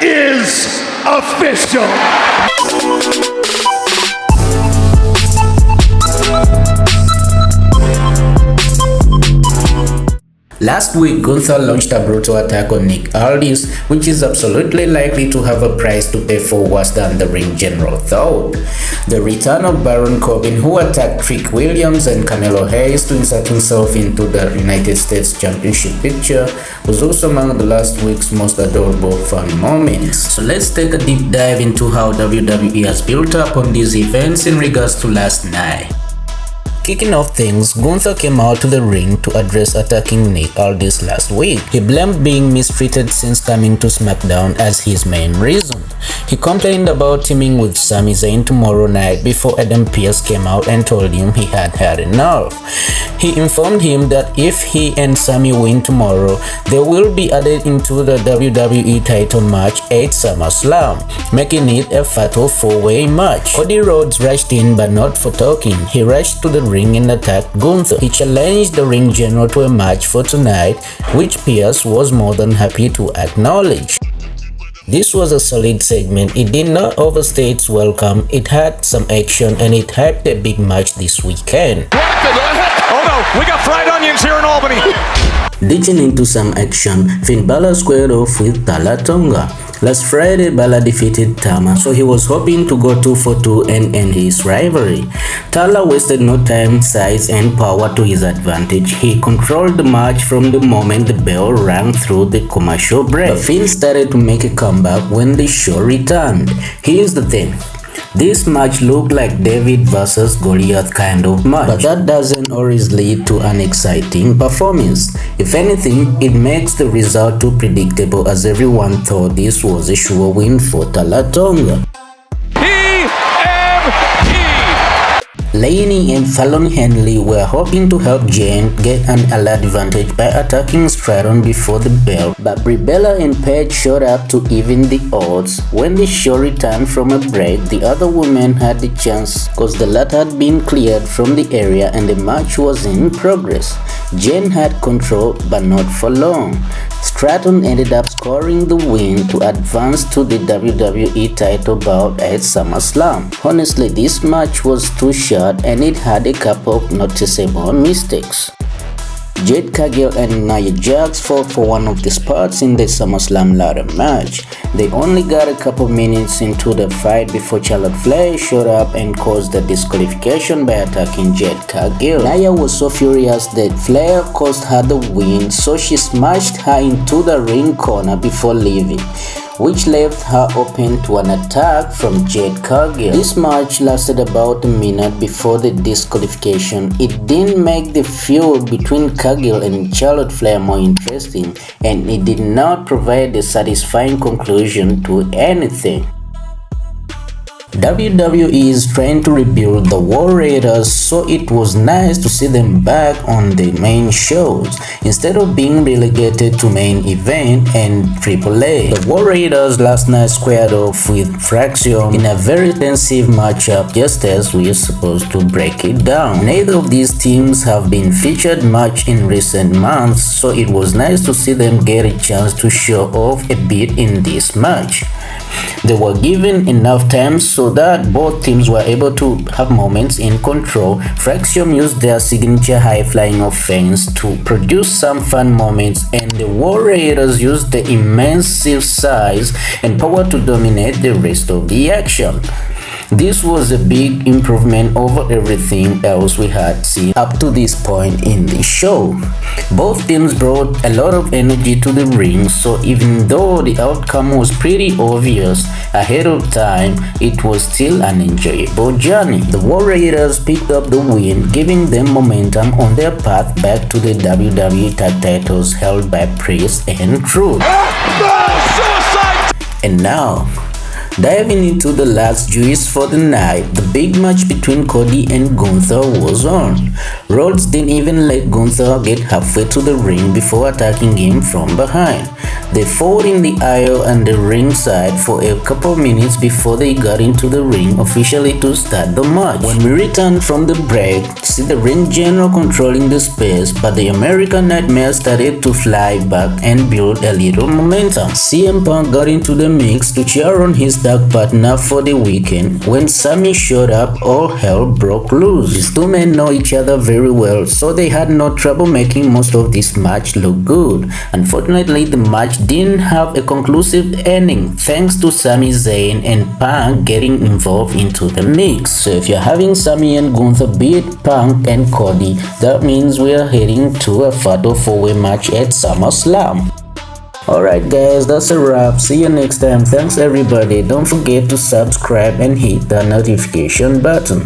is official. Last week, Gunther launched a brutal attack on Nick Aldis, which is absolutely likely to have a price to pay for worse than the ring general thought. The return of Baron Corbin, who attacked Trick Williams and Canelo Hayes to insert himself into the United States Championship picture, was also among the last week's most adorable fun moments. So let's take a deep dive into how WWE has built up on these events in regards to last night. Kicking off things, Gunther came out to the ring to address attacking Nick Aldis last week. He blamed being mistreated since coming to SmackDown as his main reason. He complained about teaming with Sami Zayn tomorrow night before Adam Pearce came out and told him he had had enough. He informed him that if he and Sami win tomorrow, they will be added into the WWE title match at SummerSlam, making it a fatal four-way match. Cody Rhodes rushed in, but not for talking. He rushed to the ring and attacked Gunther. He challenged the ring general to a match for tonight, which Pearce was more than happy to acknowledge. This was a solid segment. It did not overstay its welcome, it had some action, and it hyped a big match this weekend. Oh no, we got fried onions here in Albany. Ditching into some action, Finn Balor squared off with Tala Tonga. Last Friday, Balor defeated Tama, so he was hoping to go 2 for 2 and end his rivalry. Tala wasted no time, size, and power to his advantage. He controlled the match from the moment the bell rang through the commercial break. But Finn started to make a comeback when the show returned. Here's the thing. This match looked like David versus Goliath kind of match, but that doesn't always lead to an exciting performance. If anything, it makes the result too predictable, as everyone thought this was a sure win for Tala Tonga. Laney and Fallon Henley were hoping to help Jane get an early advantage by attacking Stratton before the bell, but Brie Bella and Paige showed up to even the odds. When the show returned from a break, the other women had the chance because the latter had been cleared from the area and the match was in progress. Jane had control, but not for long. Stratton ended up scoring the win to advance to the WWE title bout at SummerSlam. Honestly, this match was too short and it had a couple of noticeable mistakes. Jade Cargill and Nia Jax fought for one of the spots in the SummerSlam ladder match. They only got a couple minutes into the fight before Charlotte Flair showed up and caused the disqualification by attacking Jade Cargill. Nia was so furious that Flair cost her the win, so she smashed her into the ring corner before leaving, which left her open to an attack from Jade Cargill. This match lasted about a minute before the disqualification. It didn't make the feud between Cargill and Charlotte Flair more interesting, and it did not provide a satisfying conclusion to anything. WWE is trying to rebuild the War Raiders, so it was nice to see them back on the main shows instead of being relegated to main event and AAA. The War Raiders last night squared off with Fraction in a very intensive matchup, just as we are supposed to break it down. Neither of these teams have been featured much in recent months, so it was nice to see them get a chance to show off a bit in this match. They were given enough time so that both teams were able to have moments in control. Fraction used their signature high-flying offense to produce some fun moments, and the War Raiders used their immense size and power to dominate the rest of the action. This was a big improvement over everything else we had seen up to this point in the show. Both teams brought a lot of energy to the ring, so even though the outcome was pretty obvious ahead of time, it was still an enjoyable journey. The War Raiders picked up the win, giving them momentum on their path back to the WWE tag titles held by Priest and Truth. And now, Diving into the last juice for the night, the big match between Cody and Gunther was on. Rhodes didn't even let Gunther get halfway to the ring before attacking him from behind. They fought in the aisle and the ringside for a couple minutes before they got into the ring officially to start the match. When we returned from the break, see the ring general controlling the space, but the American Nightmare started to fly back and build a little momentum. CM Punk got into the mix to cheer on his tag partner for the weekend. When Sami showed up, all hell broke loose. These two men know each other very well, so they had no trouble making most of this match look good. Unfortunately, the match didn't have a conclusive ending thanks to Sami Zayn and Punk getting involved into the mix. So if you're having Sami and Gunther beat Punk and Cody, that means we are heading to a fatal 4-way match at SummerSlam. Alright guys, that's a wrap. See you next time. Thanks everybody. Don't forget to subscribe and hit the notification button.